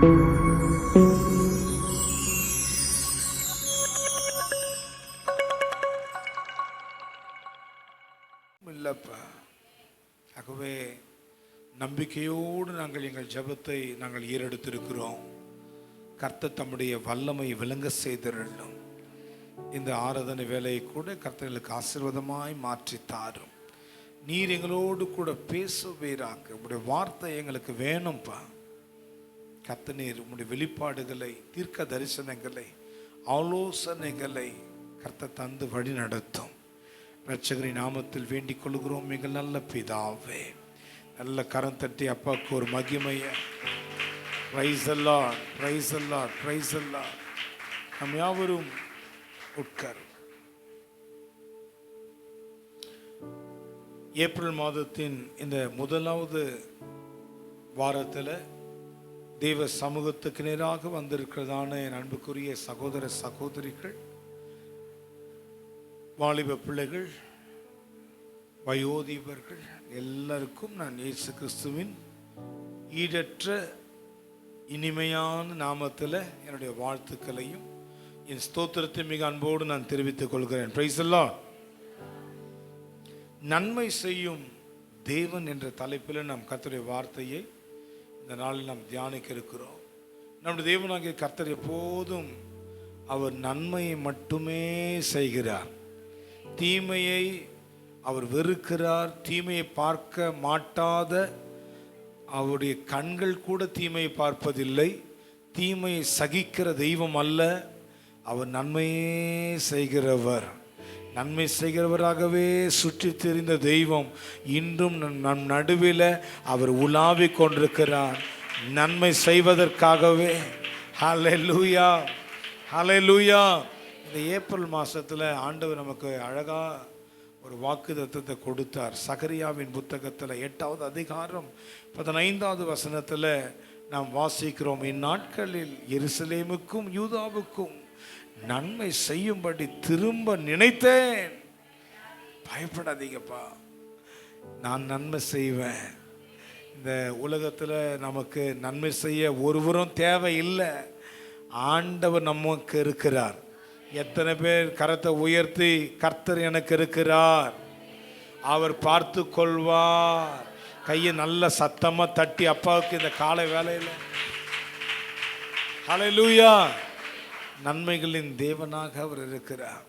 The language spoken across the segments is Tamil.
இல்லப்பா. ஆகவே நம்பிக்கையோடு நாங்கள் எங்கள் ஜெபத்தை நாங்கள் ஏறெடுத்திருக்கிறோம். கர்த்தர் தம்முடைய வல்லமை விளங்க செய்திருந்தோம். இந்த ஆராதனை வேலையை கூட கர்த்தர்களுக்கு ஆசீர்வாதமாய் மாற்றி தாரும். நீர் எங்களோடு கூட பேசுவீராக. உங்களுடைய வார்த்தை எங்களுக்கு வேணும்ப்பா. கர்த்தர் நீர் உங்களுடைய வெளிப்பாடுகளை, தீர்க்க தரிசனங்களை, ஆலோசனைகளை கர்த்தர் தந்து வழி நடத்தும். இரட்சகரின் நாமத்தில் வேண்டிக் கொள்கிறோம் எங்கள் நல்ல பிதாவே. நல்ல கரம் தட்டி அப்பாவுக்கு ஒரு மகிமையை. Praise the Lord, praise the Lord, praise the Lord. நாம் யாவரும் உட்கார். ஏப்ரல் மாதத்தின் இந்த முதலாவது வாரத்தில் தேவ சமூகத்துக்கு நேராக வந்திருக்கிறதான என் அன்புக்குரிய சகோதர சகோதரிகள், வாலிப பிள்ளைகள், வயோதிபர்கள் எல்லாருக்கும் நான் இயேசு கிறிஸ்துவின் ஈடற்ற இனிமையான நாமத்தில் என்னுடைய வாழ்த்துக்களையும் என் ஸ்தோத்திரத்தை மிக அன்போடு நான் தெரிவித்துக் கொள்கிறேன். Praise the Lord. நன்மை செய்யும் தேவன் என்ற தலைப்பில் நாம் கர்த்தருடைய வார்த்தையை இந்த நாளில் நாம் தியானிக்க இருக்கிறோம். நம்முடைய தேவனாகிய கர்த்தர் எப்போதும் அவர் நன்மையை மட்டுமே செய்கிறார். தீமையை அவர் வெறுக்கிறார். தீமையை பார்க்க மாட்டாத அவருடைய கண்கள் கூட தீமையை பார்ப்பதில்லை. தீமையை சகிக்கிற தெய்வம் அல்ல, அவர் நன்மையே செய்கிறவர். நன்மை செய்கிறவராகவே சுற்றி தெரிந்த தெய்வம் இன்றும் நம் நடுவில் அவர் உலாவிக் கொண்டிருக்கிறார், நன்மை செய்வதற்காகவே. ஹல்லேலூயா, ஹல்லேலூயா. இந்த ஏப்ரல் மாதத்தில் ஆண்டவர் நமக்கு அழகாக ஒரு வாக்குத்தத்தத்தை கொடுத்தார். சகரியாவின் புத்தகத்தில் 8வது அதிகாரம் 15வது வசனத்தில் நாம் வாசிக்கிறோம், இந்நாட்களில் எருசலேமுக்கும் யூதாவுக்கும் நன்மை செய்யும்படி திரும்ப நினைத்தேன். பயப்படாதீங்கப்பா, நான் நன்மை செய்வேன். இந்த உலகத்தில் நமக்கு நன்மை செய்ய ஒருவரும் தேவையில்லை, ஆண்டவர் நமக்கு இருக்கிறார். எத்தனை பேர் கரத்தை உயர்த்தி கர்த்தர் எனக்கு இருக்கிறார், அவர் பார்த்து கொள்வார், கையை நல்ல சத்தமாக தட்டி அப்பாவுக்கு இந்த காலை வேலையில் ஹல்லேலூயா. நன்மைகளின் தேவனாக அவர் இருக்கிறார்,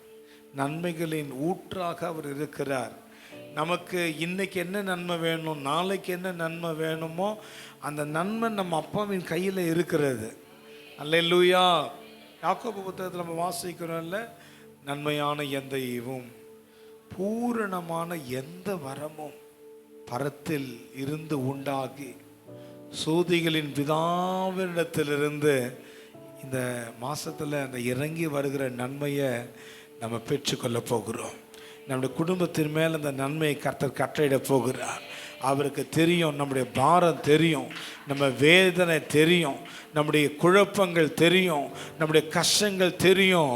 நன்மைகளின் ஊற்றாக அவர் இருக்கிறார். நமக்கு இன்னைக்கு என்ன நன்மை வேணும், நாளைக்கு என்ன நன்மை வேணுமோ அந்த நன்மை நம்ம அப்பாவின் கையில் இருக்கிறது. ஹல்லேலூயா. யாக்கோபு புத்தகத்தில் நம்ம வாசிக்கிறோம்ல, நன்மையான எந்த ஈவும் பூரணமான எந்த வரமும் பரத்தில் இருந்து உண்டாகி சோதிகளின் பிதாவினிடத்திலிருந்து இந்த மாதத்தில் அந்த இறங்கி வருகிற நன்மையை நம்ம பெற்றுக்கொள்ள போகிறோம். நம்முடைய குடும்பத்தின் மேல் அந்த நன்மையை கர்த்தர் கட்டளையிட போகிறார். அவருக்கு தெரியும், நம்முடைய பாரம் தெரியும், நம்ம வேதனை தெரியும், நம்முடைய குழப்பங்கள் தெரியும், நம்முடைய கஷ்டங்கள் தெரியும்.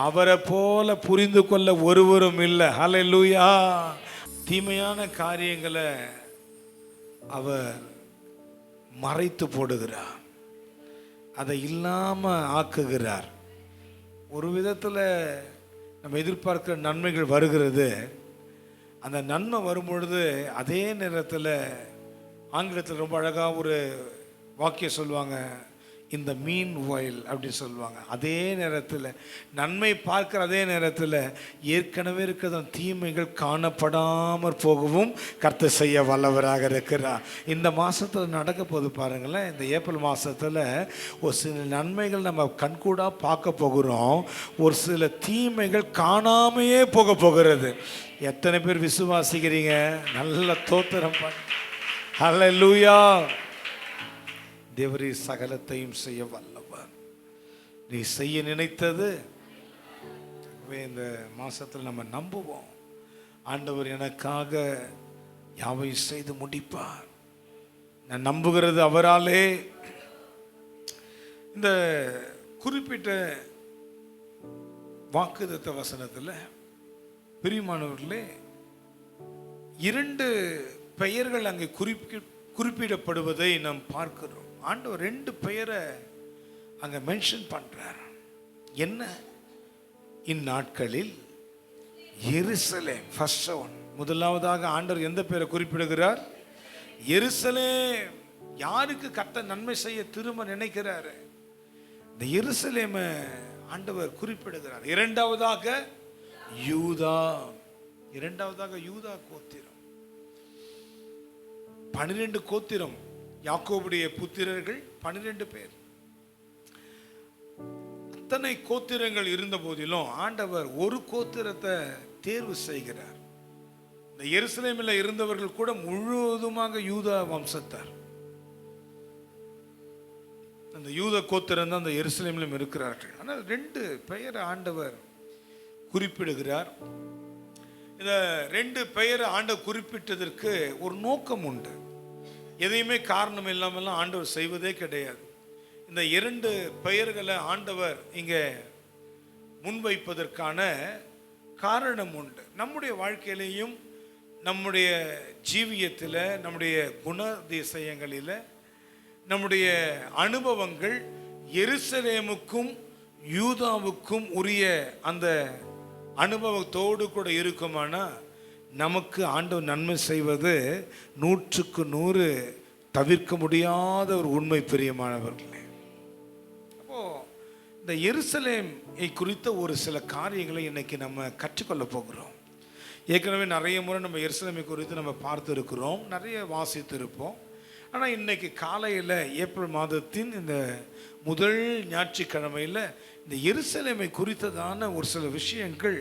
அவரை போல புரிந்து கொள்ள ஒருவரும் இல்லை. ஹல்லேலூயா. தீமையான காரியங்களை அவர் மறைத்து போடுகிறார், அதை இல்லாமல் ஆக்குகிறார். ஒரு விதத்தில் நம்ம எதிர்பார்க்கிற நன்மைகள் வருகிறது. அந்த நன்மை வரும்பொழுது அதே நேரத்தில் ஆங்கிலத்தில் ரொம்ப அழகாக ஒரு வாக்கியம் சொல்லுவாங்க, இந்த மீன் வயல் அப்படின்னு சொல்லுவாங்க. அதே நேரத்தில் நன்மை பார்க்குற அதே நேரத்தில் ஏற்கனவே இருக்கிற தீமைகள் காணப்படாமல் போகவும் கர்த்தர் செய்ய வல்லவராக இருக்கிறார். இந்த மாதத்தில் நடக்க போது பாருங்களேன், இந்த ஏப்ரல் மாதத்தில் ஒரு சில நன்மைகள் நம்ம கண்கூடாக பார்க்க போகிறோம், ஒரு சில தீமைகள் காணாமையே போக போகிறது. எத்தனை பேர் விசுவாசிக்கிறீங்க? நல்ல தோத்திரம் பண்ண. ஹல்லேலூயா. தேவரே சகலத்தையும் செய்ய வல்லவர். நீ செய்ய நினைத்தது இந்த மாசத்தில் நம்ம நம்புவோம், ஆண்டவர் எனக்காக யாவையும் செய்து முடிப்பார். நான் நம்புகிறது அவராலே. இந்த குறிப்பிட்ட வாக்குத்தத்த வசனத்தில் பிரியமானவர்களே 2 பெயர்கள் அங்கே குறிப்பிடப்படுவதை நாம் பார்க்கிறோம். ஆண்டவர் 2 பெயரை அங்க மென்ஷன் பண்றார். என்ன? இந்நாட்களில் எருசலேம், ஃபர்ஸ்ட் ஒன், முதலாவதாக ஆண்டவர் எந்த பெயரை குறிப்பிடுகிறார்? எருசலேம். யாருக்கு கர்த்தர் நன்மை செய்ய திரும்ப நினைக்கிறாரு? இந்த எருசலேம ஆண்டவர் குறிப்பிடுகிறார். இரண்டாவதாக யூதா, இரண்டாவதாக யூதா கோத்திரம். 12 கோத்திரம், யாக்கோபுடைய புத்திரர்கள் 12 பேர். அத்தனை கோத்திரங்கள் இருந்த போதிலும் ஆண்டவர் ஒரு கோத்திரத்தை தேர்வு செய்கிறார். இந்த எருசலேமில் இருந்தவர்கள் கூட முழுவதுமாக யூதா வம்சத்தார். அந்த யூத கோத்திரம் தான் அந்த எருசலேமிலும் இருக்கிறார்கள். ஆனால் 2 பெயரை ஆண்டவர் குறிப்பிடுகிறார். இந்த 2 பெயரை ஆண்டவர் குறிப்பிட்டதற்கு ஒரு நோக்கம் உண்டு. எதையுமே காரணம் இல்லாமல்லாம் ஆண்டவர் செய்வதே கிடையாது. இந்த 2 பெயர்களை ஆண்டவர் இங்கே முன்வைப்பதற்கான காரணம் உண்டு. நம்முடைய வாழ்க்கையிலையும் நம்முடைய ஜீவியத்தில், நம்முடைய குணாதிசயங்களில், நம்முடைய அனுபவங்கள் எருசலேமுக்கும் யூதாவுக்கும் உரிய அந்த அனுபவத்தோடு கூட இருக்குமானா நமக்கு ஆண்டவர் நன்மை செய்வது 100க்கு 100 தவிர்க்க முடியாத ஒரு உண்மை. பிரியமானவர்களே, அப்போ இந்த எருசலேமை குறித்த ஒரு சில காரியங்களை இன்னைக்கு நம்ம கற்றுக்கொள்ள போகிறோம். ஏற்கனவே நிறைய முறை நம்ம எருசலேமை குறித்து நம்ம பார்த்து இருக்கிறோம், நிறைய வாசித்து இருப்போம். ஆனால் இன்னைக்கு காலையில் ஏப்ரல் மாதத்தின் இந்த முதல் ஞாயிற்றுக்கிழமையில் இந்த எருசலேமை குறித்ததான ஒரு சில விஷயங்கள்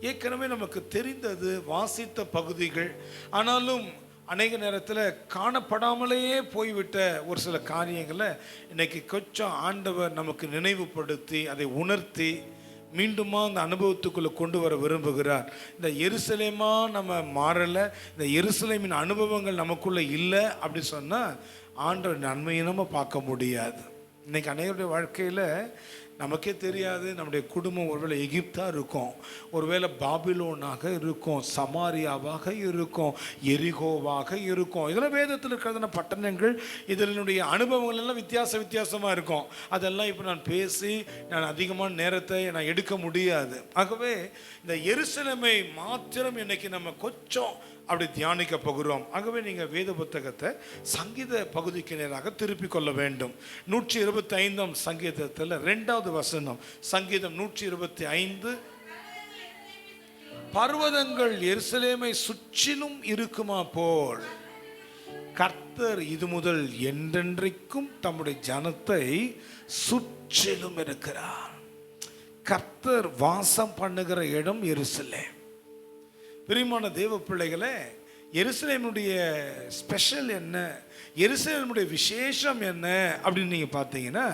ஏற்கனவே நமக்கு தெரிந்தது, வாசித்த பகுதிகள், ஆனாலும் அநேக நேரத்தில் காணப்படாமலேயே போய்விட்ட ஒரு சில காரியங்களை இன்னைக்கு கொஞ்சம் ஆண்டவர் நமக்கு நினைவுபடுத்தி அதை உணர்த்தி மீண்டுமா அந்த அனுபவத்துக்குள்ளே கொண்டு வர விரும்புகிறார். இந்த எருசலேமா நம்ம மாறலை, இந்த எருசலேமின் அனுபவங்கள் நமக்குள்ளே இல்லை அப்படி சொன்னால் ஆண்டவர் நன்மையை நம்ம பார்க்க முடியாது. இன்றைக்கி அனைவருடைய வாழ்க்கையில் நமக்கே தெரியாது, நம்முடைய குடும்பம் ஒருவேளை எகிப்தாக இருக்கும், ஒருவேளை பாபிலோனாக இருக்கும், சமாரியாவாக இருக்கும், எரிகோவாக இருக்கும். இதெல்லாம் வேதத்தில் இருக்கிறதான பட்டணங்கள். இதனுடைய அனுபவங்கள் எல்லாம் வித்தியாசமாக இருக்கும். அதெல்லாம் இப்போ நான் பேசி நான் அதிகமான நேரத்தை நான் எடுக்க முடியாது. ஆகவே இந்த எருசலேமை மாத்திரம் இன்னைக்கு நம்ம கொஞ்சம் அப்படி தியானிக்க போகிறோம். ஆகவே நீங்கள் வேத புத்தகத்தை சங்கீத பகுதிக்கு நேராக திருப்பி கொள்ள வேண்டும். 125ஆம் சங்கீதத்தில் 2வது வசனம். சங்கீதம் 125. பர்வதங்கள் எருசலேமை சுற்றிலும் இருக்குமா போல் கர்த்தர் இது முதல் என்றென்றைக்கும் தம்முடைய ஜனத்தை சுற்றிலும் இருக்கிறார். கர்த்தர் வாசம் பண்ணுகிற இடம் எருசலேம். பிரியமான தேவ பிள்ளைகளே, எருசலேமுடைய ஸ்பெஷல் என்ன, எருசலேமுடைய விசேஷம் என்ன அப்படின்னு நீங்கள் பார்த்தீங்கன்னா,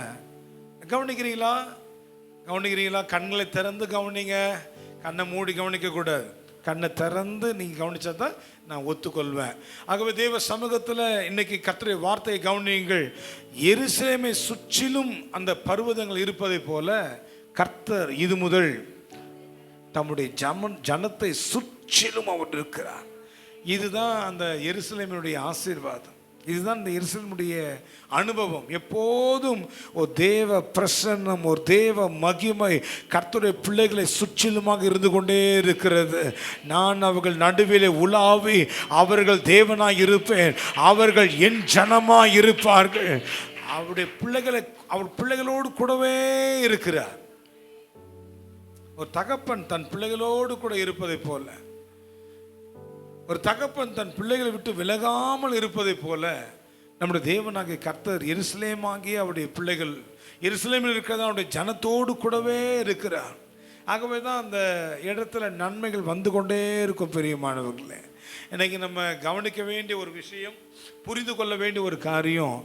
கவனிக்கிறீங்களா? கண்களை திறந்து கவனிங்க. கண்ணை மூடி கவனிக்கக்கூடாது. கண்ணை திறந்து நீங்கள் கவனிச்சா தான் நான் ஒத்துக்கொள்வேன். ஆகவே தேவ சமூகத்தில் இன்னைக்கு கர்த்தருடைய வார்த்தையை கவனியுங்கள். எருசலேமை சுற்றிலும் அந்த பர்வதங்கள் இருப்பதை போல கர்த்தர் இது முதல் தம்முடைய ஜனத்தை சுற்றிலும் அவர் இருக்கிறார். இதுதான் அந்த எருசலேமினுடைய ஆசீர்வாதம். இதுதான் இந்த எருசலேமுடைய அனுபவம். எப்போதும் ஒரு தேவ பிரசன்னம், ஒரு தேவ மகிமை கர்த்தருடைய பிள்ளைகளை சுற்றிலுமாக இருந்து கொண்டே இருக்கிறது. நான் அவர்கள் நடுவிலே உலாவி அவர்கள் தேவனாய் இருப்பேன், அவர்கள் என் ஜனமாய் இருப்பார்கள். அவருடைய பிள்ளைகளை அவர் பிள்ளைகளோடு கூடவே இருக்கிறார். ஒரு தகப்பன் தன் பிள்ளைகளோடு கூட இருப்பதை போல, ஒரு தகப்பன் தன் பிள்ளைகளை விட்டு விலகாமல் இருப்பதை போல நம்முடைய தேவனாகிய கர்த்தர் எருசலேமாகிய அவருடைய பிள்ளைகள் எருசலேமில் இருக்கிறதா அவருடைய ஜனத்தோடு கூடவே இருக்கிறார். ஆகவே தான் அந்த இடத்துல நன்மைகள் வந்து கொண்டே இருக்கும். பிரியமானவர்களே, இன்னைக்கு நம்ம கவனிக்க வேண்டிய ஒரு விஷயம், புரிந்து கொள்ள வேண்டிய ஒரு காரியம்,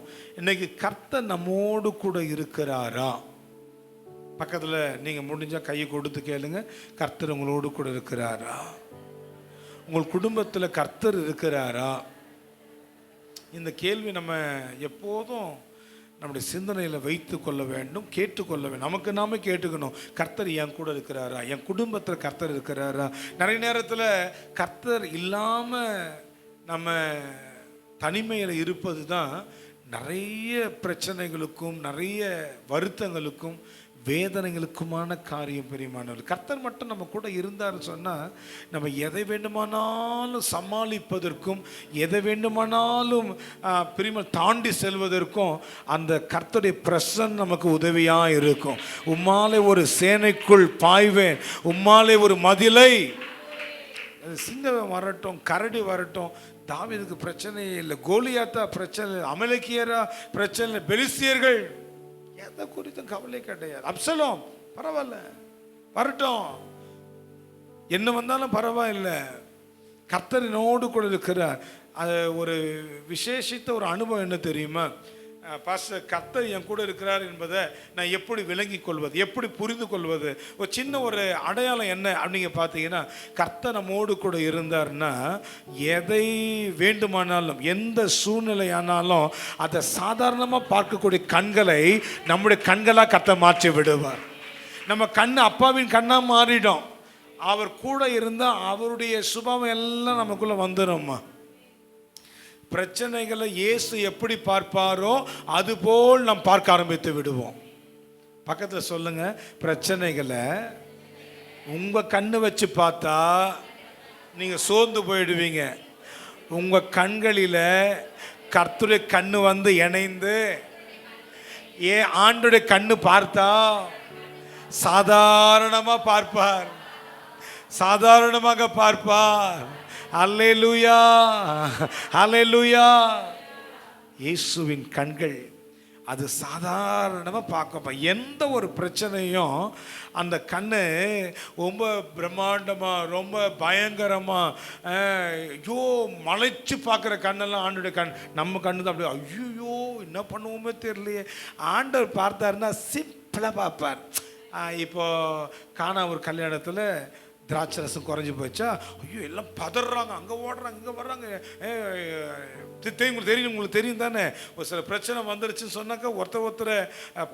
இன்னைக்கு கர்த்தர் நம்மோடு கூட இருக்கிறாரா? பக்கத்தில் நீங்கள் முடிஞ்சால் கையை கொடுத்து கேளுங்க, கர்த்தர் உங்களோடு கூட இருக்கிறாரா? உங்கள் குடும்பத்தில் கர்த்தர் இருக்கிறாரா? இந்த கேள்வி நம்ம எப்போதும் நம்முடைய சிந்தனையில் வைத்து கொள்ள வேண்டும், கேட்டுக்கொள்ள வேண்டும். நமக்கு நாம கேட்டுக்கணும், கர்த்தர் என் கூட இருக்கிறாரா, என் குடும்பத்தில் கர்த்தர் இருக்கிறாரா? நிறைய நேரத்தில் கர்த்தர் இல்லாமல் நம்ம தனிமையில் இருப்பது தான் நிறைய பிரச்சனைகளுக்கும் நிறைய வருத்தங்களுக்கும் வேதனைகளுக்குமான காரியம். பிரியமானவர்கள், கர்த்தர் மட்டும் நம்ம கூட இருந்தாருன்னு சொன்னால் நம்ம எதை வேண்டுமானாலும் சமாளிப்பதற்கும் எதை வேண்டுமானாலும் தாண்டி செல்வதற்கும் அந்த கர்த்தருடைய பிரசன்னம் நமக்கு உதவியாக இருக்கும். உம்மாலே ஒரு சேனைக்குள் பாய்வேன், உம்மாலே ஒரு மதிலை. சிங்கம் வரட்டும், கரடி வரட்டும், தாவீதுக்கு பிரச்சனையே இல்லை. கோலியாத்தா பிரச்சனை, அமலேக்கியரா பிரச்சனை, பெலிஸ்தியர்கள் எதை குறித்தும் கவலை கிடையாது. அப்சலோம் பரவாயில்ல, வரட்டும், என்ன வந்தாலும் பரவாயில்லை, கர்த்தரினோடு கூட இருக்கிறார். அது ஒரு விசேஷித்த ஒரு அனுபவம் என்ன தெரியுமா? பாஸ்டர், கர்த்தர் என் கூட இருக்கிறார் என்பதை நான் எப்படி விளங்கி கொள்வது, எப்படி புரிந்து கொள்வது? ஒரு சின்ன ஒரு அடையாளம் என்ன அப்படிங்க பார்த்தீங்கன்னா, கர்த்தர் நம்மோடு கூட இருந்தார்னா எதை வேண்டுமானாலும் எந்த சூழ்நிலையானாலும் அதை சாதாரணமாக பார்க்கக்கூடிய கண்களை நம்முடைய கண்களாக கர்த்தர் மாற்றி விடுவார். நம்ம கண் அப்பாவின் கண்ணாக மாறிடும். அவர் கூட இருந்தால் அவருடைய சுபாவம் எல்லாம் நமக்குள்ளே வந்துடும்மா. பிரச்சனைகளை இயேசு எப்படி பார்ப்பாரோ அதுபோல் நாம் பார்க்க ஆரம்பித்து விடுவோம். பக்கத்தில் சொல்லுங்க, பிரச்சனைகளை உங்க கண்ணு வச்சு பார்த்தா நீங்க சோர்ந்து போயிடுவீங்க. உங்க கண்களில் கர்த்தருடைய கண்ணு வந்து இணைந்து ஆண்டுடைய கண்ணு பார்த்தா சாதாரணமா பார்ப்பார், சாதாரணமாக பார்ப்பார். அல்லேலூயா, அல்லேலூயா. இயேசுவின் கண்கள் அது சாதாரணமாக பார்க்கப்ப எந்த ஒரு பிரச்சனையும் அந்த கண்ணு ரொம்ப பிரம்மாண்டமாக ரொம்ப பயங்கரமாக ஐயோ மலைச்சு பார்க்குற கண்ணெல்லாம் ஆண்டோடைய கண். நம்ம கண்ணு தான் அப்படியே ஐயோ என்ன பண்ணுவோமே தெரியலையே. ஆண்டவர் பார்த்தாருன்னா சிம்பிளாக பார்ப்பார். இப்போ காணா ஒரு கல்யாணத்தில் திராட்சை ரசம் குறைஞ்சி போச்சா, ஐயோ எல்லாம் பதறாங்க, அங்கே ஓடுறாங்க இங்கே வர்றாங்க. உங்களுக்கு தெரியும் தானே, ஒரு சில பிரச்சனை வந்துருச்சுன்னு சொன்னாக்கா ஒருத்தரை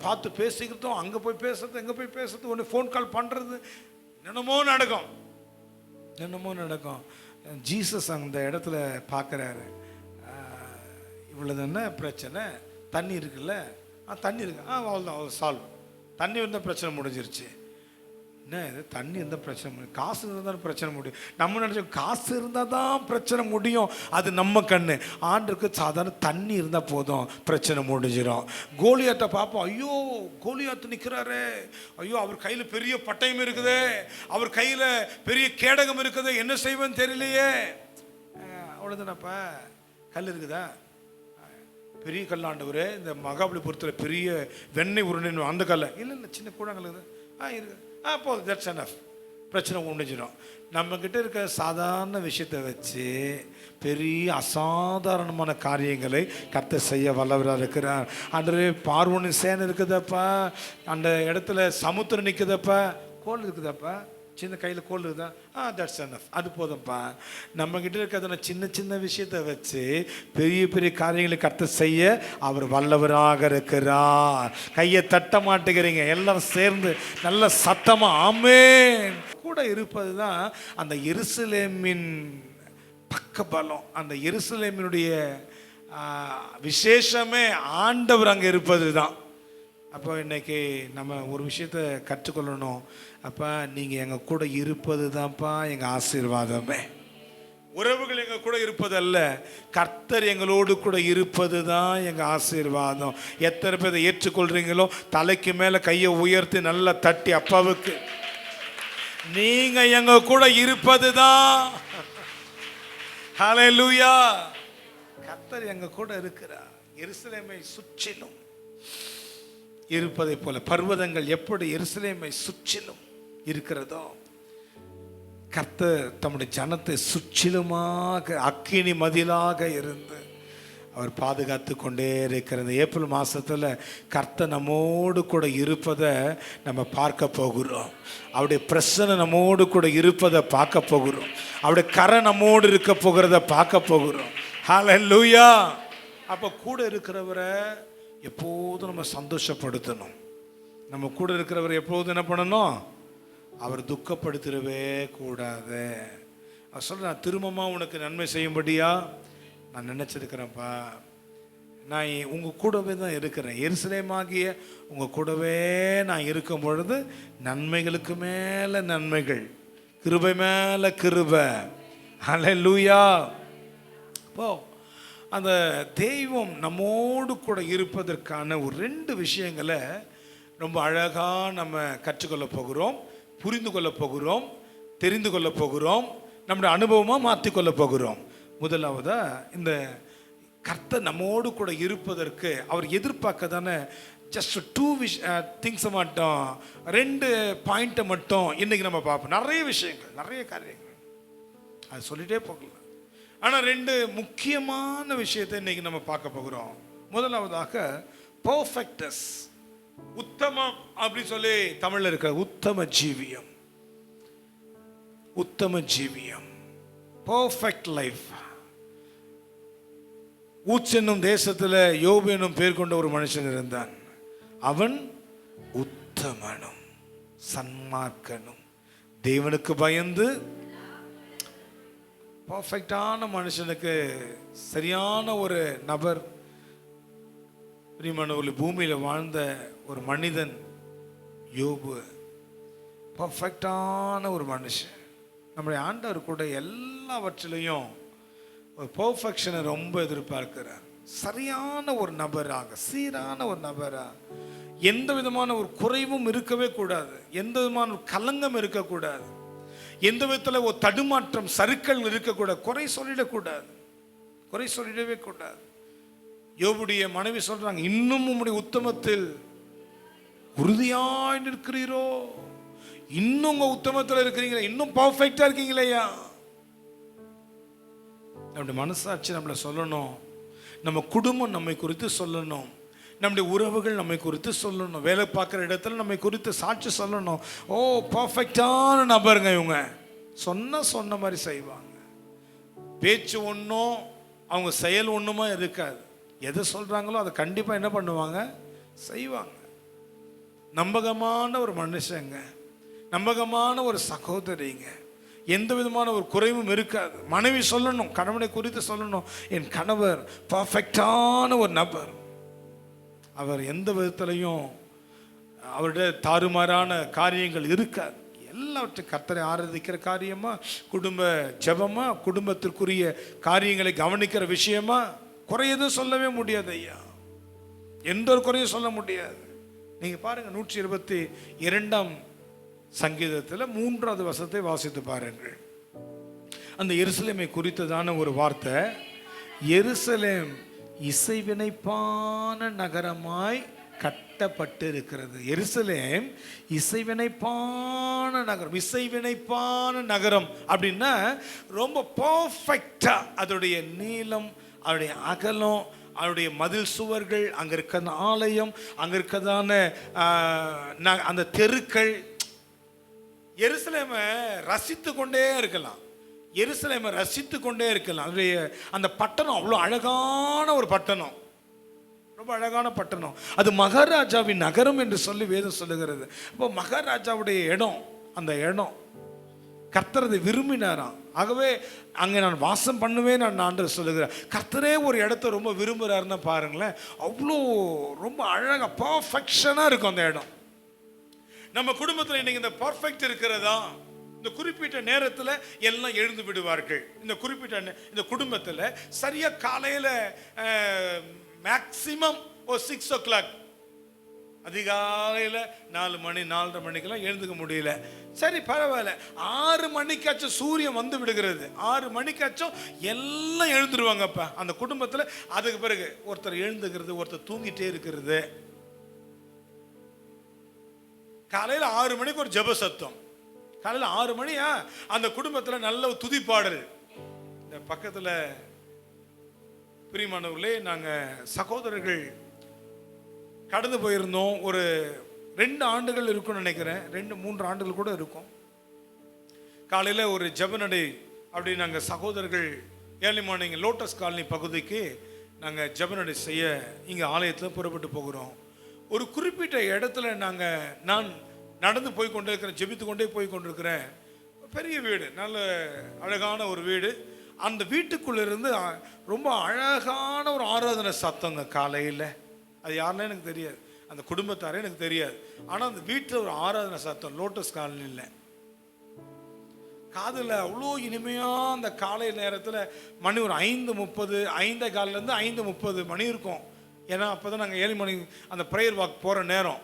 பார்த்து பேசிக்கிறதும், அங்கே போய் பேசுறது எங்கே போய் பேசுறது, ஒன்று ஃபோன் கால் பண்ணுறது, என்னென்னமோ நடக்கும். ஜீசஸ் அந்த இடத்துல பார்க்குறாரு, இவ்வளோ என்ன பிரச்சனை, தண்ணி இருக்குல்ல, தண்ணி இருக்கு, அவ்வளோதான் சால்வ். தண்ணி வந்தால் பிரச்சனை முடிஞ்சிருச்சு. என்ன இது தண்ணி இருந்தால் பிரச்சனை முடியும், காசு இருந்தால் தான் பிரச்சனை முடியும். நம்ம நினச்சோம் காசு இருந்தால் தான் பிரச்சனை முடியும், அது நம்ம கண்ணு. ஆண்டுக்கு சாதாரண தண்ணி இருந்தால் போதும், பிரச்சனை முடிஞ்சிடும். கோலியாத்தை பார்ப்போம், ஐயோ கோலியாத்து நிற்கிறாரு, ஐயோ அவர் கையில் பெரிய பட்டயம் இருக்குது, அவர் கையில் பெரிய கேடகம் இருக்குது, என்ன செய்வேன்னு தெரியலையே. அவ்வளோதானப்பா, கல் இருக்குதா, பெரிய கல்லாண்டவர், இந்த மகாபலிபுரத்தில் பெரிய வெண்ணெய் உருண்டை அந்த கல்லை இல்லை சின்ன கூடங்கள் இருக்குது, இருக்குது, போதும், தட்ஸ் எனஃப், பிரச்சனை முடிஞ்சிடும். நம்மக்கிட்ட இருக்க சாதாரண விஷயத்தை வச்சு பெரிய அசாதாரணமான காரியங்களை கர்த்தர் செய்ய வல்லவராக இருக்கிறார். அன்று பார்வோனின் சேனை இருக்குதப்பா, அந்த இடத்துல சமுத்திரம் நிற்குதப்பா, கோல் இருக்குதாப்பா, சின்ன கையில் கோல் இருக்குதா, தட்ஸ் எனஃப், அது போதும்ப்பா. நம்மக்கிட்ட இருக்கிறத சின்ன விஷயத்தை வச்சு பெரிய பெரிய காரியங்களை கர்த்தர் செய்ய அவர் வல்லவராக இருக்கிறார். கையை தட்ட மாட்டேங்கிறீங்க, எல்லாரும் சேர்ந்து நல்ல சத்தமா ஆமென். கூட இருப்பது தான் அந்த எருசலேமின் பக்க பலம். அந்த எருசலேமினுடைய விசேஷமே ஆண்டவர் அங்கே இருப்பது தான். அப்போ இன்னைக்கு நம்ம ஒரு விஷயத்தை கற்றுக்கொள்ளணும். அப்போ நீங்கள் எங்கள் கூட இருப்பது தான்ப்பா எங்கள் ஆசீர்வாதமே. உறவுகள் எங்கள் கூட இருப்பதல்ல, கர்த்தர் எங்களோடு கூட இருப்பது தான் எங்கள் ஆசீர்வாதம். எத்தனை பேரை ஏற்றுக்கொள்றீங்களோ தலைக்கு மேலே கையை உயர்த்தி நல்லா தட்டி அப்பாவுக்கு நீங்கள் எங்கள் கூட இருப்பது தான். ஹல்லேலூயா. கர்த்தர் எங்கள் கூட இருக்கிறார். எருசலேமை சுற்றிலும் இருப்பதை போல பர்வதங்கள் எப்படி எருசலேமை சுற்றிலும் இருக்கிறதோ, கர்த்தர் தம்முடைய ஜனத்தை சுற்றிலுமாக அக்கினி மதிலாக இருந்து அவர் பாதுகாத்து கொண்டே இருக்கிறது. ஏப்ரல் மாதத்தில் கர்த்தர் நம்மோடு கூட இருப்பதை நம்ம பார்க்க போகிறோம். அவருடைய பிரசன்னம் நம்மோடு கூட இருப்பதை பார்க்க போகிறோம். அவருடைய கரை நம்மோடு இருக்க போகிறத பார்க்க போகிறோம். ஹல்லேலூயா. அப்போ கூட இருக்கிறவரை எப்போதும் நம்ம சந்தோஷப்படுத்தணும். நம்ம கூட இருக்கிறவர் எப்போதும் என்ன பண்ணணும், அவர் துக்கப்படுத்திடவே கூடாது. அவர் சொல்ற, நான் திரும்பமாக உனக்கு நன்மை செய்யும்படியா நான் நினச்சிருக்கிறேன்ப்பா, நான் உங்கள் கூடவே தான் இருக்கிறேன். எருசலேமாகிய உங்கள் கூடவே நான் இருக்கும் பொழுது நன்மைகளுக்கு மேலே நன்மைகள், கிருபை மேலே கிருபை. ஹல்லேலூயா. அப்போ அந்த தெய்வம் நம்மோடு கூட இருப்பதற்கான ஒரு 2 விஷயங்களை ரொம்ப அழகாக நம்ம கற்றுக்கொள்ள போகிறோம், புரிந்து கொள்ள போகிறோம், தெரிந்து கொள்ள போகிறோம், நம்முடைய அனுபவமாக மாற்றிக்கொள்ள போகிறோம். முதலாவதாக இந்த கர்த்தர் நம்மோடு கூட இருப்பதற்கு அவர் எதிர்பார்க்க தானே ஜஸ்ட் 2 திங்ஸை மட்டும் 2 பாயிண்ட்டை மட்டும் இன்றைக்கி நம்ம பார்ப்போம். நிறைய விஷயங்கள், நிறைய காரியங்கள் அது சொல்லிகிட்டே போகலாம். ஆனால் 2 முக்கியமான விஷயத்தை இன்றைக்கி நம்ம பார்க்க போகிறோம். முதலாவதாக பர்ஃபெக்டஸ், உத்தமம் அப்படி சொல்லி தமிழில் இருக்க உத்தம ஜீவியம். உத்தம ஜீவியம், பர்ஃபெக்ட் லைஃப். ஊத்ஸ் என்னும் தேசத்தில் யோபு என்னும் பேர் கொண்ட ஒரு மனுஷன் இருந்தான். அவன் உத்தமனும் சன்மார்க்கனும், தேவனுக்கு பயந்து. பர்ஃபெக்டான மனுஷனுக்கு சரியான ஒரு நபர், பிரியமானவர்களே, பூமியில் வாழ்ந்த ஒரு மனிதன் யோபு. பர்ஃபெக்டான ஒரு மனுஷன். நம்முடைய ஆண்டவர் கூட எல்லாவற்றிலையும் ஒரு பர்ஃபெக்ஷனை ரொம்ப எதிர்பார்க்கிறார். சரியான ஒரு நபராக, சீரான ஒரு நபராக, எந்த விதமான ஒரு குறைவும் இருக்கவே கூடாது, எந்த விதமான ஒரு கலங்கம் இருக்கக்கூடாது, எந்த விதத்தில் ஒரு தடுமாற்றம் சறுக்கல் இருக்கக்கூடாது, குறை சொல்லிடக்கூடாது, குறை சொல்லிடவே கூடாது. யோபுடைய மனைவி சொல்றாங்க, இன்னும் உம்முடைய உத்தமத்தில் உறுதியாய் நிற்கிறீரோ, இன்னும் உங்க உத்தமத்தில் இருக்கிறீங்களா, இன்னும் பர்ஃபெக்டா இருக்கீங்களேயா. நம்முடைய மனசாட்சி நம்மளை சொல்லணும், நம்ம குடும்பம் நம்மை குறித்து சொல்லணும், நம்முடைய உறவுகள் நம்மை குறித்து சொல்லணும், வேலை பார்க்குற இடத்துல நம்மை குறித்து சாட்சி சொல்லணும். ஓ, பர்ஃபெக்டான நபருங்க இவங்க, சொன்ன மாதிரி செய்வாங்க. பேச்சு ஒன்றும் அவங்க செயல் ஒன்றுமா இருக்காது. எதை சொல்கிறாங்களோ அதை கண்டிப்பாக என்ன பண்ணுவாங்க, செய்வாங்க. நம்பகமான ஒரு மனுஷங்க, நம்பகமான ஒரு சகோதரிங்க, எந்த விதமான ஒரு குறைவும் இருக்காது. மனைவி சொல்லணும், கணவனை குறித்து சொல்லணும், என் கணவர் பர்ஃபெக்டான ஒரு நபர், அவர் எந்த விதத்திலையும் அவருடைய தாறுமாறான காரியங்கள் இருக்காது. எல்லாவற்றையும் கர்த்தரை ஆராதிக்கிற காரியமா, குடும்ப ஜெபமா, குடும்பத்திற்குரிய காரியங்களை கவனிக்கிற விஷயமா, குறை எதுவும் சொல்லவே முடியாது ஐயா, எந்த ஒரு குறையும் சொல்ல முடியாது. நீங்கள் பாருங்கள், 122ஆம் சங்கீதத்தில் 3வது வசனத்தை வாசித்து பாருங்கள். அந்த எருசலேமை குறித்ததான ஒரு வார்த்தை, எருசலேம் இசைவினைப்பான நகரமாய் கட்டப்பட்டு இருக்கிறது. எருசலேம் இசைவினைப்பான நகரம். இசைவினைப்பான நகரம் அப்படின்னா ரொம்ப பர்ஃபெக்டா அதோடைய நீளம், அதோடைய அகலம், அவருடைய மதில் சுவர்கள், அங்கே இருக்கிற ஆலயம், அங்கே இருக்கிறதான அந்த தெருக்கள், எருசலேமை ரசித்து கொண்டே இருக்கலாம். எருசலேமை ரசித்து கொண்டே இருக்கலாம். அந்த பட்டணம் அவ்வளோ அழகான ஒரு பட்டணம், ரொம்ப அழகான பட்டணம். அது மகாராஜாவின் நகரம் என்று சொல்லி வேதம் சொல்லுகிறது. இப்போ மகாராஜாவுடைய இடம், அந்த இடம் கர்த்தர் அதை விரும்பினாராம். ஆகவே அங்கே நான் வாசம் பண்ணுவேன் நான் ஆண்டவர் சொல்லுகிறேன். கர்த்தரே ஒரு இடத்த ரொம்ப விரும்புகிறாருன்னா பாருங்களேன், அவ்வளோ ரொம்ப அழகாக பர்ஃபெக்ஷனாக இருக்கும் அந்த இடம். நம்ம குடும்பத்தில் இன்னைக்கு இந்த பர்ஃபெக்ட் இருக்கிறதா? இந்த குறிப்பிட்ட நேரத்தில் எல்லாம் எழுந்து விடுவார்கள். இந்த குடும்பத்தில் சரியாக காலையில் மேக்சிமம் ஒரு 6 o'clock, அதிகாலையில் 4 மணி 4:30 மணிக்கெல்லாம் எழுந்துக்க முடியல, சரி பரவாயில்ல, 6 மணிக்காச்சும் சூரியன் வந்து விடுகிறது, 6 மணிக்காச்சும் எல்லாம் எழுந்துருவாங்கப்பா அந்த குடும்பத்தில். அதுக்கு பிறகு ஒருத்தர் எழுந்துக்கிறது, ஒருத்தர் தூங்கிட்டே இருக்கிறது. காலையில் 6 மணிக்கு ஒரு ஜெப சத்தம், காலையில் 6 மணியா அந்த குடும்பத்தில் நல்ல துதிப்பாடல். இந்த பக்கத்தில் பிரியமானவர்களே, நாங்கள் சகோதரர்கள் கடந்து போயிருந்தோம். ஒரு 2 ஆண்டுகள் இருக்கும்னு நினைக்கிறேன், 2-3 ஆண்டுகள் கூட இருக்கும். காலையில் ஒரு ஜெபநடை அப்படி நாங்கள் சகோதரர்கள் ஏர்லி மார்னிங் லோட்டஸ் காலனி பகுதிக்கு நாங்கள் ஜெபநடை செய்ய இங்கே ஆலயத்தில் புறப்பட்டு போகிறோம். ஒரு குறிப்பிட்ட இடத்துல நான் நடந்து போய் கொண்டே இருக்கிறேன், ஜெபித்து கொண்டே போய் கொண்டிருக்கிறேன். பெரிய வீடு, நல்ல அழகான ஒரு வீடு. அந்த வீட்டுக்குள்ள இருந்து ரொம்ப அழகான ஒரு ஆராதனை சத்தங்க காலையில். அது யாருன்னா எனக்கு தெரியாது, அந்த குடும்பத்தாரே எனக்கு தெரியாது. ஆனால் அந்த வீட்டில் ஒரு ஆராதனை சத்தம் லோட்டஸ் காலனியில் காதில் அவ்வளோ இனிமையாக. அந்த காலை நேரத்தில் மணி ஒரு 5:30, 5:15 5:30 மணி இருக்கும். ஏன்னா அப்போ தான் நாங்கள் 7 மணி அந்த ப்ரேயர் வாக் போகிற நேரம்.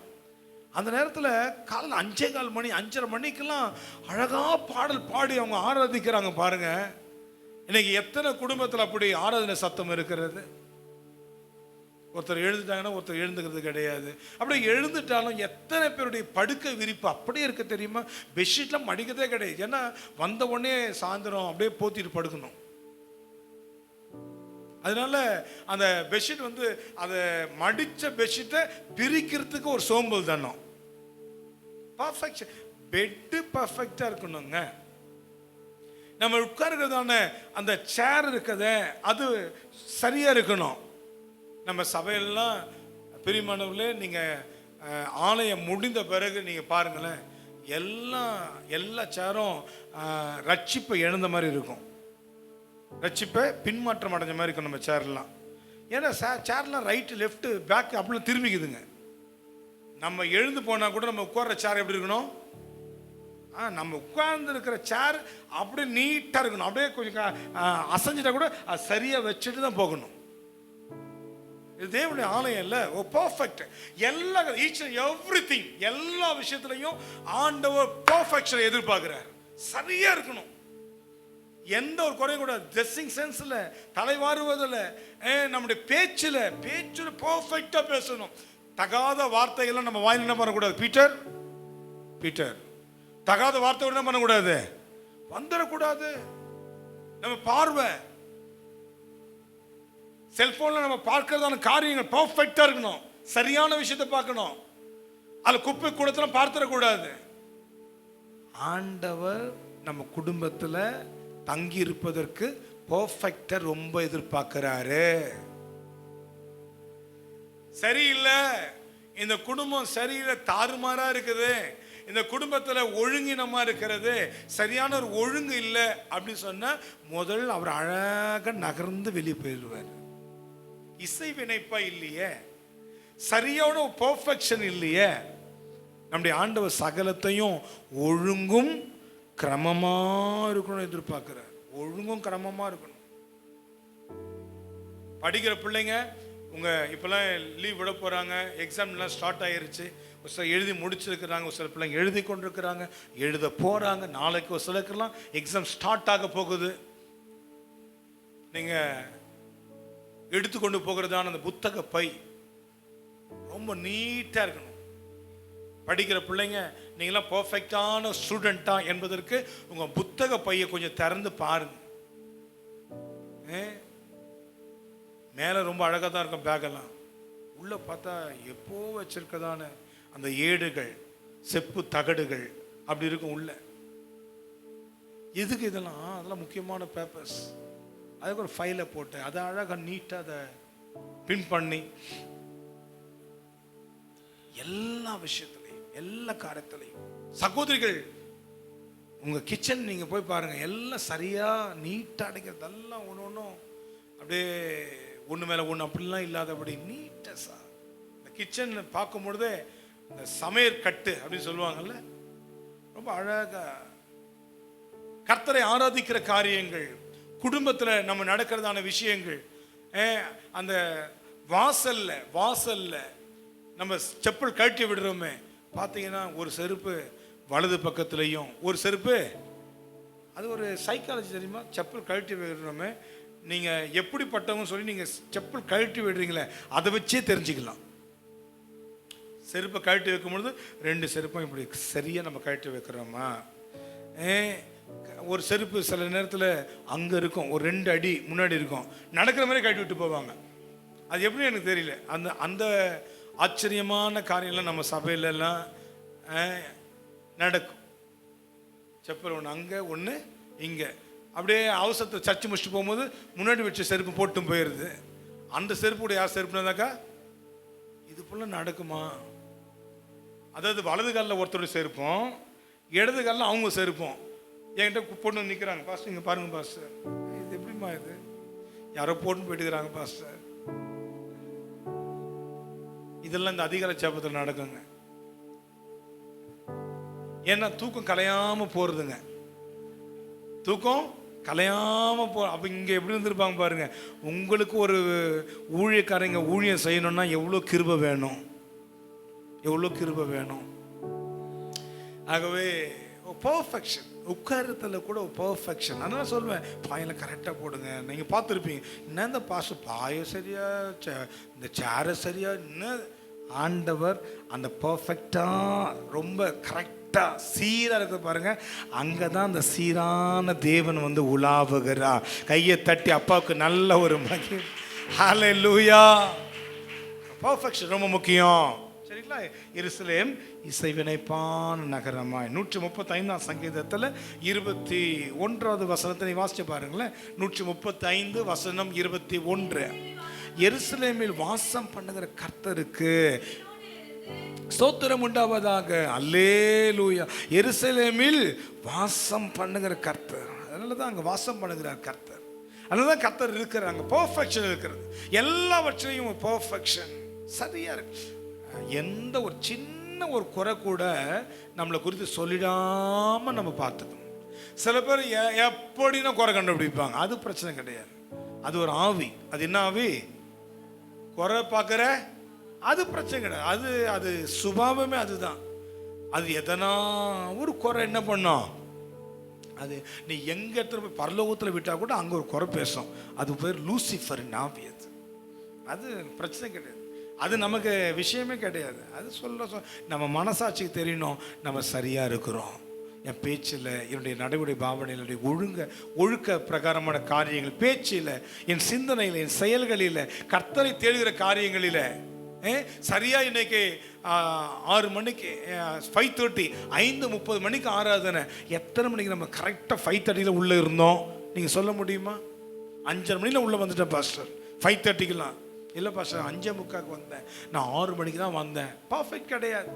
அந்த நேரத்தில் காலையில் 5:15 மணி 5:30 மணிக்கெல்லாம் அழகாக பாடல் பாடி அவங்க ஆராதிக்கிறாங்க பாருங்க. இன்னைக்கு எத்தனை குடும்பத்தில் அப்படி ஆராதனை சத்தம் இருக்கிறது? ஒருத்தர் எழுந்துட்டாங்கன்னா ஒருத்தர் எழுந்துக்கிறது கிடையாது. அப்படியே எழுந்துட்டாலும் எத்தனை பேருடைய படுக்கை விரிப்பு அப்படியே இருக்க தெரியுமா? பெட்ஷீட்லாம் மடிக்கிறதே கிடையாது. ஏன்னா வந்த உடனே சாயந்தரம் அப்படியே போத்திட்டு படுக்கணும். அதனால அந்த பெட்ஷீட் வந்து அதை மடித்த பெட்ஷீட்டை பிரிக்கிறதுக்கு ஒரு சோம்பல் தானோ. பர்ஃபெக்ஷன் பெட்டு பர்ஃபெக்டாக இருக்கணுங்க. நம்ம உட்காருக்கிறதான அந்த சேர் இருக்கதே அது சரியாக இருக்கணும். நம்ம சபையெல்லாம் பிரிமானவர்களே, நீங்கள் ஆலயம் முடிந்த பிறகு நீங்கள் பாருங்களேன், எல்லா சேரும் ரட்சிப்பை இழந்த மாதிரி இருக்கும். ரட்சிப்பை பின்மாற்றம் அடைஞ்ச மாதிரி இருக்கும் நம்ம சேர்லாம். ஏன்னா சேர்லாம் ரைட்டு லெஃப்ட்டு பேக் அப்படிலாம் திரும்பிக்குதுங்க. நம்ம எழுந்து போனால் கூட நம்ம உட்கார்ற சேர் எப்படி இருக்கணும்? நம்ம உட்கார்ந்து இருக்கிற சேர் அப்படியே நீட்டாக இருக்கணும். அப்படியே கொஞ்சம் அசைஞ்சிட்டா கூட அது சரியாக வச்சுட்டு தான் போகணும். இது தேவனுடைய ஆலயம் இல்லை, ஓ பர்ஃபெக்ட். எல்லா எவ்ரிதிங் எல்லா விஷயத்துலையும் ஆண்டவர் பர்ஃபெக்ஷனை எதிர்பார்க்கிறார். சரியா இருக்கணும், எந்த ஒரு குறையும் கூட. ட்ரெஸ்ஸிங் சென்ஸில், தலைவாருவதில், நம்முடைய பேச்சில் பர்ஃபெக்டாக பேசணும். தகாத வார்த்தைகள்லாம் நம்ம வாயில் என்ன பண்ணக்கூடாது? பீட்டர் தகாத வார்த்தை என்ன பண்ணக்கூடாது? வந்துடக்கூடாது. நம்ம பார்வை செல்போன்ல நம்ம பார்க்கறதான காரியங்கள் பர்ஃபெக்டா இருக்கணும். சரியான விஷயத்தை பார்க்கணும். அதுல குப்பை கூடத்தெல்லாம் பார்த்துடக்கூடாது. ஆண்டவர் நம்ம குடும்பத்துல தங்கி இருப்பதற்கு பர்ஃபெக்டா ரொம்ப எதிர்பார்க்கிறாரு. சரியில்லை, இந்த குடும்பம் சரியில்லை, தாறுமாறா இருக்குது, இந்த குடும்பத்துல ஒழுங்கினமா இருக்கிறது, சரியான ஒரு ஒழுங்கு இல்லை அப்படின்னு சொன்னா முதல் அவர் அழகாக நகர்ந்து வெளியே போயிடுவார். இசை வினைப்பா இல்லையே, சரியான பர்ஃபெக்ஷன் இல்லையே. நம்முடைய ஆண்டவர் சகலத்தையும் ஒழுங்கும் கிரமமா இருக்கணும் எதிர்பார்க்கிறார். ஒழுங்கும் கிரமமா இருக்கணும். படிக்கிற பிள்ளைங்க உங்க இப்பெல்லாம் லீவ் விட போறாங்க, எக்ஸாம்லாம் ஸ்டார்ட் ஆயிருச்சு. ஒரு சில எழுதி முடிச்சிருக்கிறாங்க, ஒரு சில பிள்ளைங்க எழுதி கொண்டிருக்கிறாங்க, எழுத போறாங்க. நாளைக்கு ஒரு சிலருக்கெல்லாம் எக்ஸாம் ஸ்டார்ட் ஆக போகுது. நீங்க எடுத்துக்கொண்டு போகிறதான அந்த புத்தக பை ரொம்ப நீட்டாக இருக்கணும். படிக்கிற பிள்ளைங்க நீங்களாம் பர்ஃபெக்டான ஸ்டூடெண்டா என்பதற்கு உங்கள் புத்தக பையை கொஞ்சம் திறந்து பாருங்க. மேலே ரொம்ப அழகாக தான் இருக்கும் பேக்கெல்லாம், உள்ளே பார்த்தா எப்போ வச்சிருக்கதான அந்த ஏடுகள், செப்பு தகடுகள் அப்படி இருக்கும் உள்ள. எதுக்கு இதெல்லாம்? அதெல்லாம் முக்கியமான பேப்பர்ஸ். அதுக்கு ஒரு ஃபைலை போட்டு அதை அழகாக நீட்டாக அதை பின் பண்ணி எல்லா விஷயத்துலையும் எல்லா காரியத்திலையும். சகோதரிகள் உங்கள் கிச்சன் நீங்கள் போய் பாருங்கள், எல்லாம் சரியாக நீட்டாக அடைக்கிறது. எல்லாம் ஒன்று ஒன்றும் அப்படியே ஒன்று மேலே ஒன்று அப்படிலாம் இல்லாதபடி நீட்டாக இந்த கிச்சன் பார்க்கும் பொழுதே இந்த சமையற்கட்டு அப்படின்னு சொல்லுவாங்கல்ல, ரொம்ப அழகாக கர்த்தரை ஆராதிக்கிற காரியங்கள், குடும்பத்தில் நம்ம நடக்கிறதான விஷயங்கள். அந்த வாசல்ல நம்ம செப்பல் கழட்டி விடுறோமே பார்த்தீங்கன்னா, ஒரு செருப்பு வலது பக்கத்துலையும் ஒரு செருப்பு, அது ஒரு சைக்காலஜி தெரியுமா? செப்பல் கழட்டி விடுறோமே, நீங்கள் எப்படிப்பட்டவங்க சொல்லி நீங்கள் செப்பல் கழட்டி விடுறீங்களே அதை வச்சே தெரிஞ்சுக்கலாம். செருப்பை கழட்டி வைக்கும் பொழுது 2 செருப்பும் இப்படி சரியாக நம்ம கழட்டி வைக்கிறோமா? ஒரு செருப்பு சில நேரத்தில் அங்கே இருக்கும், ஒரு 2 அடி முன்னாடி இருக்கும், நடக்கிற மாதிரி கழட்டி விட்டு போவாங்க. அது எப்படி எனக்கு தெரியல. அந்த ஆச்சரியமான காரியம்லாம் நம்ம சபையிலலாம் நடக்கும். செப்பல் ஒன்று அங்கே ஒன்று இங்கே, அப்படியே அவசரத்தை சர்ச்சு முடிச்சுட்டு போகும்போது முன்னாடி வச்ச செருப்பு போட்டும் போயிடுது. அந்த செருப்பு யார் செருப்புனாக்கா இது போல நடக்குமா? அதாவது வலது காலில் ஒருத்தருடைய செருப்போம், இடது காலில் அவங்க செருப்போம். என்கிட்ட பொண்ணு நிற்கிறாங்க, பாஸ்டர் இங்கே பாருங்க பாஸ்டர், இது எப்படி என்னம்மா இது, யாரோ போட்டு போயிட்டுக்கிறாங்க பாஸ்டர். இதெல்லாம் இந்த அதிகார ஜெபத்தில் நடக்குங்க. ஏன்னா தூக்கம் கலையாம போறதுங்க, தூக்கம் கலையாம போ. அப்ப இங்க எப்படி இருந்திருப்பாங்க பாருங்க. உங்களுக்கு ஒரு ஊழியக்காரங்க ஊழியம் செய்யணும்னா எவ்வளோ கிருபை வேணும், எவ்வளோ கிருபை வேணும். ஆகவே பர்ஃபெக்ஷன், உட்காரத்துல கூட பர்ஃபெக்ஷன். அதனால சொல்லுவேன், பாயெல்லாம் கரெக்டாக போடுங்க. நீங்கள் பார்த்துருப்பீங்க, என்ன இந்த பாஸ்டர் பாய சரியா, இந்த சேரை சரியா, இன்னும் ஆண்டவர் அந்த பர்ஃபெக்டாக ரொம்ப கரெக்டாக சீராக இருக்க பாருங்க. அங்கே தான் அந்த சீரான தேவன் வந்து உலாவுகிறார். கையை தட்டி அப்பாவுக்கு நல்ல ஒரு மகிமை. ஹல்லேலூயா. பர்ஃபெக்ஷன் ரொம்ப முக்கியம். சரிங்களா? எருசலேம் இசைவினைப்பான நகரமாய். 135 சங்கீதத்தில் 21 வசனத்தை நீ வாசிச்சு பாருங்களேன். 135 வசனம் 21. எருசலேமில் வாசம் பண்ணுகிற கர்த்தருக்கு ஸ்தோத்திரம் உண்டாவதாக. அல்லேலூயா. எருசலேமில் வாசம் பண்ணுகிற கர்த்தர், அதனால தான் அங்கே வாசம் பண்ணுகிறார் கர்த்தர். அதனால தான் கர்த்தர் இருக்கிறாங்க. பர்ஃபெக்ஷன் இருக்கிறது, எல்லாவற்றையும் பர்ஃபெக்ஷன் சரியா இருக்கு. எந்த ஒரு சின்ன ஒரு குறை கூட நம்மளை குறித்து சொல்லிடாம நம்ம பார்த்துக்கணும். சில பேர் எப்படின்னா குறை கண்டுபிடிப்பாங்க, அது பிரச்சனை கிடையாது. அது ஒரு ஆவி. அது என்ன ஆவி? குறை பார்க்குற, அது பிரச்சனை கிடையாது. அது அது சுபாவமே அதுதான். அது எதனா ஒரு குறை என்ன பண்ணோம், அது நீ எங்க இடத்துல போய் பரலோகத்தில் விட்டா கூட அங்கே ஒரு குறை பேசும். அது பேர் லூசிஃபரின் ஆவி. அது பிரச்சனை கிடையாது, அது நமக்கு விஷயமே கிடையாது. அது நம்ம மனசாட்சிக்கு தெரியணும் நம்ம சரியா இருக்கிறோம். என் பேச்சில், என்னுடைய நடைமுறை பாவனையில், ஒழுக்க பிரகாரமான காரியங்கள், பேச்சில், என் சிந்தனையில், என் செயல்களில், கர்த்தரை தேடுகிற காரியங்களில் சரியா. இன்னைக்கு 6 மணிக்கு 5:30, 5:30 மணிக்கு ஆராதனை. எத்தனை மணிக்கு நம்ம கரெக்டாக 5:30 உள்ளே இருந்தோம்? நீங்கள் சொல்ல முடியுமா? 5:30 மணியில் உள்ளே வந்துட்டேன் பாஸ்டர். 5:30க்கெல்லாம் இல்லை பாஸ்டர், 5:45 வந்தேன், நான் 6 மணிக்கு தான் வந்தேன். பர்ஃபெக்ட் கிடையாது,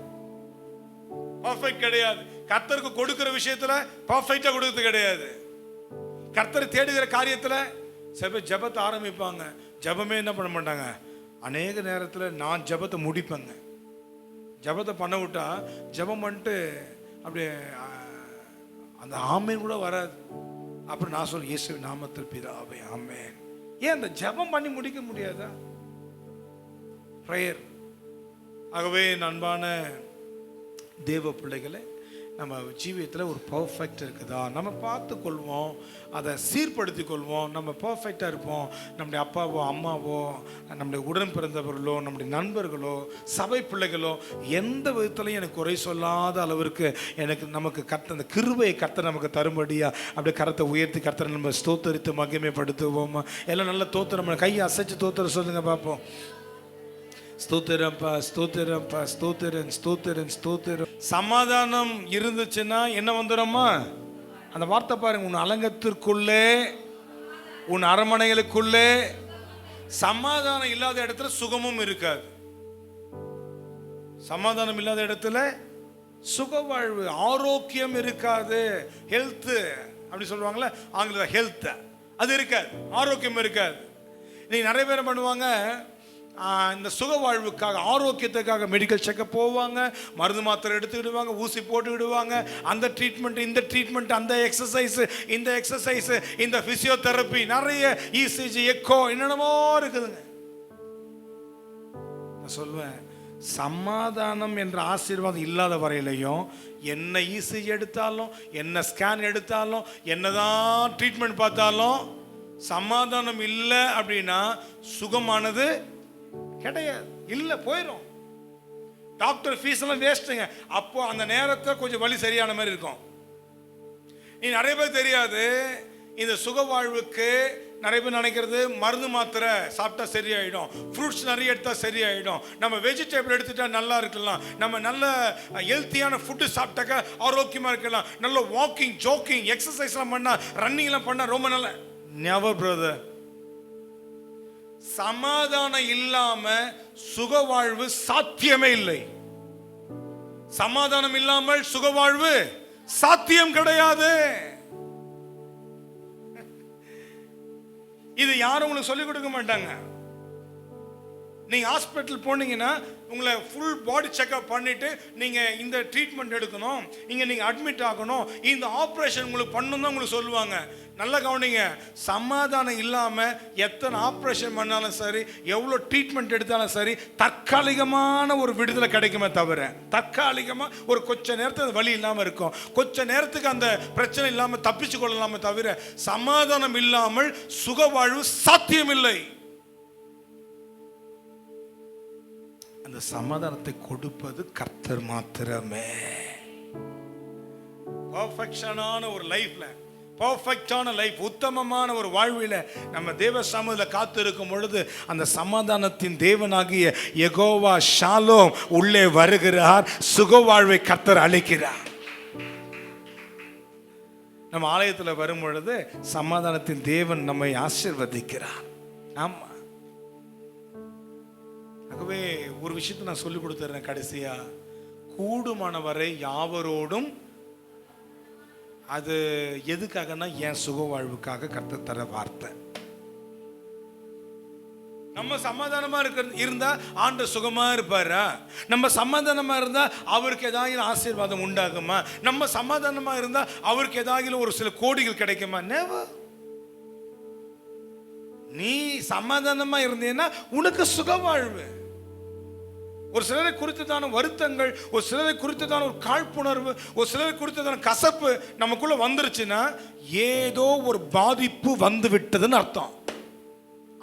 பர்ஃபெக்ட் கிடையாது. கர்த்தருக்கு கொடுக்கிற விஷயத்துல பர்ஃபெக்டா கொடுக்கிறது கிடையாது. கர்த்தரை தேடுகிற காரியத்துல சில பேர் ஜெபத்தை ஆரம்பிப்பாங்க, ஜெபமே என்ன பண்ண மாட்டாங்க. அநேக நேரத்தில் நான் ஜெபத்தை முடிப்பேங்க. ஜெபத்தை பண்ண விட்டா ஜெபம் பண்ணிட்டு அப்படியே அந்த ஆமேன் கூட வராது. அப்புறம் நான் சொல்ல, இயேசு நாமத்தில் பிதாவே ஆமென். ஏன் அந்த ஜெபம் பண்ணி முடிக்க முடியாதா? பிரேயர். ஆகவே அன்பான தேவ பிள்ளைகளை, நம்ம ஜீவியத்தில் ஒரு பர்ஃபெக்ட் இருக்குதா நம்ம பார்த்து கொள்வோம், அதை சீர்படுத்தி கொள்வோம். நம்ம பர்ஃபெக்டாக இருப்போம். நம்முடைய அப்பாவோ அம்மாவோ, நம்முடைய உடன் பிறந்தவர்களோ, நம்முடைய நண்பர்களோ, சபை பிள்ளைகளோ எந்த விதத்துலையும் எனக்கு குறை சொல்லாத அளவிற்கு நமக்கு கர்த்தர் அந்த கிருபையை கர்த்தர் நமக்கு தரும்படியா அப்படியே கரத்தை உயர்த்தி கர்த்தரை நம்ம ஸ்தோத்தரித்து மகிமைப்படுத்துவோம். எல்லாம் நல்ல தோத்திரம், கையை அசைச்சு தோத்திரம் சொல்லுங்க பார்ப்போம். ஸ்தோத்திரம்ப்பா, ஸ்தோத்திரம்ப்பா, ஸ்தோத்திரன், ஸ்தோத்திரன், ஸ்தோத்திரம். சமாதானம் இருந்துச்சுன்னா என்ன வந்துடும்மா? அந்த வார்த்தை பாருங்க, உன் அலங்கத்திற்குள்ளே, உன் அரண்மனைகளுக்குள்ளே. சமாதானம் இல்லாத இடத்துல சுகமும் இருக்காது. சமாதானம் இல்லாத இடத்துல சுக வாழ்வு, ஆரோக்கியம் இருக்காது. ஹெல்த் அப்படி சொல்லுவாங்கல்ல ஆங்கில, ஹெல்த் அது இருக்காது, ஆரோக்கியம் இருக்காது. நீ நிறைய பேர் பண்ணுவாங்க, இந்த சுக வாழ்வுக்காக, ஆரோக்கியத்துக்காக மெடிக்கல் செக்கப் போவாங்க, மருந்து மாத்திரை எடுத்துக்கிடுவாங்க, ஊசி போட்டுக்கிடுவாங்க, அந்த ட்ரீட்மெண்ட், இந்த ட்ரீட்மெண்ட், அந்த எக்ஸசைஸ், இந்த எக்ஸசைஸ், இந்த பிசியோதெரப்பி, நிறைய இசிஜி, எக்கோ, என்னென்னமோ இருக்குதுங்க. நான் சொல்லுவேன், சமாதானம் என்ற ஆசீர்வாதம் இல்லாத வரையிலையும் என்ன இசிஜி எடுத்தாலும், என்ன ஸ்கேன் எடுத்தாலும், என்னதான் ட்ரீட்மெண்ட் பார்த்தாலும் சமாதானம் இல்லை அப்படின்னா சுகமானது கிடையாது. இல்லை, போயிடும். டாக்டர் ஃபீஸ் எல்லாம் வேஸ்ட்டுங்க. அப்போ அந்த நேரத்தில் கொஞ்சம் வலி சரியான மாதிரி இருக்கும். நீ நிறைய பேர் தெரியாது, இந்த சுக வாழ்வுக்கு நிறைய பேர் நினைக்கிறது மருந்து மாத்திரை சாப்பிட்டா சரியாயிடும், ஃப்ரூட்ஸ் நிறைய எடுத்தா சரியாயிடும், நம்ம வெஜிடபிள் எடுத்துட்டா நல்லா இருக்கலாம், நம்ம நல்ல ஹெல்த்தியான ஃபுட்டு சாப்பிட்டாக்க ஆரோக்கியமாக இருக்கலாம், நல்ல வாக்கிங், ஜோக்கிங், எக்ஸசைஸ்லாம் பண்ணால், ரன்னிங்லாம் பண்ணால் ரொம்ப நல்ல. Never brother. சமாதானம் இல்லாம சுகவாழ்வு சாத்தியமே இல்லை. சமாதானம் இல்லாமல் சுகவாழ்வு சாத்தியம் கிடையாது. இது யாரும் உங்களுக்கு சொல்லிக் கொடுக்க மாட்டாங்க. நீங்கள் ஹாஸ்பிட்டல் போனீங்கன்னா உங்களை ஃபுல் பாடி செக்அப் பண்ணிவிட்டு நீங்கள் இந்த ட்ரீட்மெண்ட் எடுக்கணும், இங்கே நீங்கள் அட்மிட் ஆகணும், இந்த ஆப்ரேஷன் உங்களுக்கு பண்ணணும் தான் உங்களுக்கு சொல்லுவாங்க. நல்லா கவனிங்க, சமாதானம் இல்லாமல் எத்தனை ஆப்ரேஷன் பண்ணாலும் சரி, எவ்வளோ ட்ரீட்மெண்ட் எடுத்தாலும் சரி, தற்காலிகமான ஒரு விடுதலை கிடைக்குமே தவிர, தற்காலிகமாக ஒரு கொஞ்ச நேரத்துக்கு வலி இல்லாமல் இருக்கும், கொஞ்ச நேரத்துக்கு அந்த பிரச்சனை இல்லாமல் தப்பிச்சு கொள்ளலாமே தவிர, சமாதானம் இல்லாமல் சுகவாழ்வு சாத்தியமில்லை. அந்த சமாதானத்தை கொடுப்பது கர்த்தர் மாத்திரமே. பர்ஃபெக்ஷனான ஒரு லைஃப்ல, பர்ஃபெக்டான லைஃப், உத்தமமான ஒரு வாழ்வில நம்ம தேவ சமூகத்தில் காத்திருக்கும் பொழுது அந்த சமாதானத்தின் தேவனாகிய யெகோவா ஷாலோம் உள்ளே வருகிறார். சுக வாழ்வை கர்த்தர் அளிக்கிறார். நம்ம ஆலயத்தில் வரும் பொழுது சமாதானத்தின் தேவன் நம்மை ஆசீர்வதிக்கிறார். ஆமா, ஆகவே ஒரு விஷயத்தை நான் சொல்லிக் கொடுத்துறேன் கடைசியா, கூடுமானவரை யாவரோடும். அது எதுக்காகனா என் சுக வாழ்வுக்காக கர்த்தர் தர வார்த்தை. நம்ம சமாதானமா இருந்தா ஆண்டவர் சுகமா இருப்பாரா? நம்ம சமாதானமா இருந்தா அவருக்கு ஏதாவது ஆசீர்வாதம் உண்டாகுமா? நம்ம சமாதானமா இருந்தா அவருக்கு ஏதாவது ஒரு சில கோடிகள் கிடைக்குமா? நெவர். நீ சமாதானமா இருந்தீன்னா உனக்கு சுக வாழ்வு. ஒரு சிலரை குறித்துதான வருத்தங்கள், ஒரு சிலரை குறித்துதான ஒரு காழ்ப்புணர்வு, ஒரு சிலரை குறித்துதான கசப்பு நமக்குள்ள வந்துருச்சுன்னா ஏதோ ஒரு பாதிப்பு வந்து விட்டதுன்னு அர்த்தம்.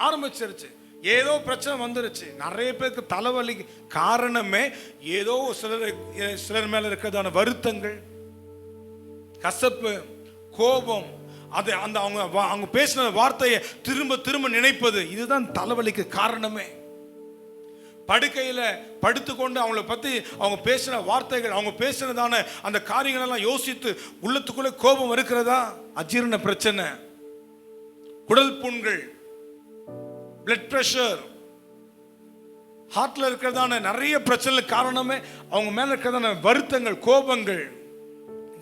ஆரம்பிச்சிருச்சு, ஏதோ பிரச்சனை வந்துருச்சு. நிறைய பேருக்கு தலைவலி காரணமே ஏதோ சிலர் மேல இருக்கிறதான வருத்தங்கள், கசப்பு, கோபம், அது அந்த அவங்க பேசின வார்த்தையை திரும்ப திரும்ப நினைப்பது, இதுதான் தலைவலிக்கு காரணமே. படுக்கையில் படுத்துக்கொண்டு அவங்கள பற்றி அவங்க பேசின வார்த்தைகள், அவங்க பேசினதான அந்த காரியங்கள் எல்லாம் யோசித்து உள்ளத்துக்குள்ளே கோபம் இருக்கிறதா? அஜீரண பிரச்சனை, குடல் புண்கள், பிளட் பிரஷர், ஹார்ட்ல இருக்கிறதான நிறைய பிரச்சனை காரணமே அவங்க மேல இருக்கிறதான வருத்தங்கள், கோபங்கள்.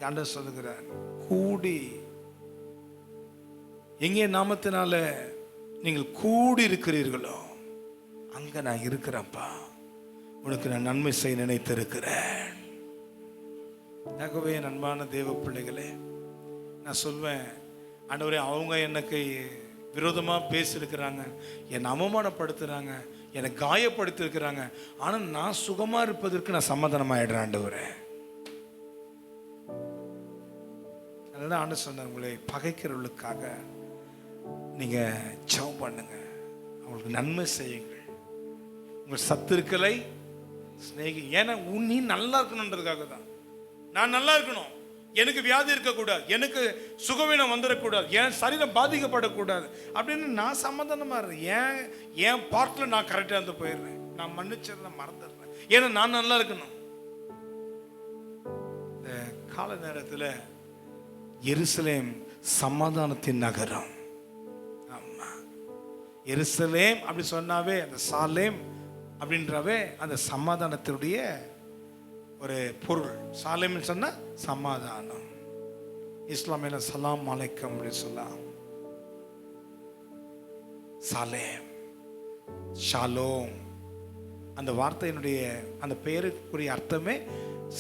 ஆண்டவர் சொல்லுகிறார், கூடி எங்கே நாமத்தினால நீங்கள் கூடி இருக்கிறீர்களோ அங்க நான் இருக்கிறேன்ப்பா, உனக்கு நான் நன்மை செய்ய நினைத்திருக்கிறேன். ஆகவே அன்பான தேவ பிள்ளைகளே, நான் சொல்வேன், ஆண்டவரே அவங்க எனக்கு விரோதமா பேசியிருக்கிறாங்க, என்னை அவமானப்படுத்துறாங்க, என்னை காயப்படுத்திருக்கிறாங்க, ஆனால் நான் சுகமா இருப்பதற்கு நான் சமாதானமாயிடுறேன் ஆண்டவரே. அதனால ஆண்டவர் சொன்னார், உங்களை பகைக்கிறவர்களுக்காக நீங்க ஜெபம் பண்ணுங்க, அவங்களுக்கு நன்மை செய்யுங்கள், உங்கள் சத்துருக்களை சிநேகி. ஏன்னா நீ நல்லா இருக்கணுன்றதுக்காக தான். நான் நல்லா இருக்கணும், எனக்கு வியாதி இருக்கக்கூடாது, எனக்கு சுகவீனம் வந்துடக்கூடாது, என் சரீரம் பாதிக்கப்படக்கூடாது அப்படின்னு நான் சமாதானமா இருக்கேன். என் பார்ட்ல நான் கரெக்டாக இருந்து போயிடுறேன், நான் மன்னிச்சிடுறேன், மறந்துடுறேன், ஏன்னா நான் நல்லா இருக்கணும். இந்த கால நேரத்தில் எருசலேம் சமாதானத்தின் நகரம். ஆமா, எருசலேம் அப்படி சொன்னாவே அந்த சாலேம் அப்படின்றவே அந்த சமாதானத்தினுடைய ஒரு பொருள். சாலேம்னு சொன்னா சமாதானம். இஸ்லாமிய சலாம் அலைக்கம் அப்படி சொல்லலாம். சாலேம், ஷாலோம், அந்த வார்த்தையினுடைய அந்த பெயருக்குரிய அர்த்தமே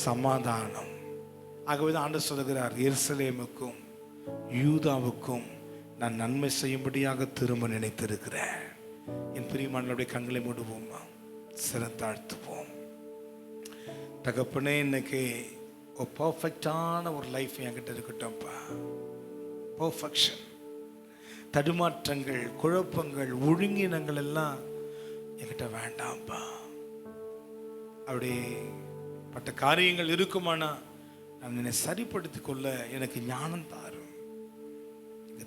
சமாதானம். ஆகவே தான் ஆண்டவர் சொல்லுகிறார், எருசலேமுக்கும் யூதாவுக்கும் நான் நன்மை செய்யும்படியாக திரும்ப நினைத்திருக்கிறேன். என் பிரியமானவருடைய கண்களை மூடுவோமா, சிறந்தாழ்த்துவோம். தகப்பனே, இன்னைக்கு ஒரு பர்ஃபெக்டான ஒரு லைஃப் என்கிட்ட இருக்கட்டும்ப்பா. பர்ஃபெக்ஷன், தடுமாற்றங்கள், குழப்பங்கள், ஒழுங்கினங்கள் எல்லாம் என்கிட்ட வேண்டாம்ப்பா. அப்படி பட்ட காரியங்கள் இருக்குமானா நான் என்னை சரிப்படுத்திக் கொள்ள எனக்கு ஞானம் தாரும்,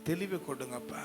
தெளிவை கொடுங்கப்பா.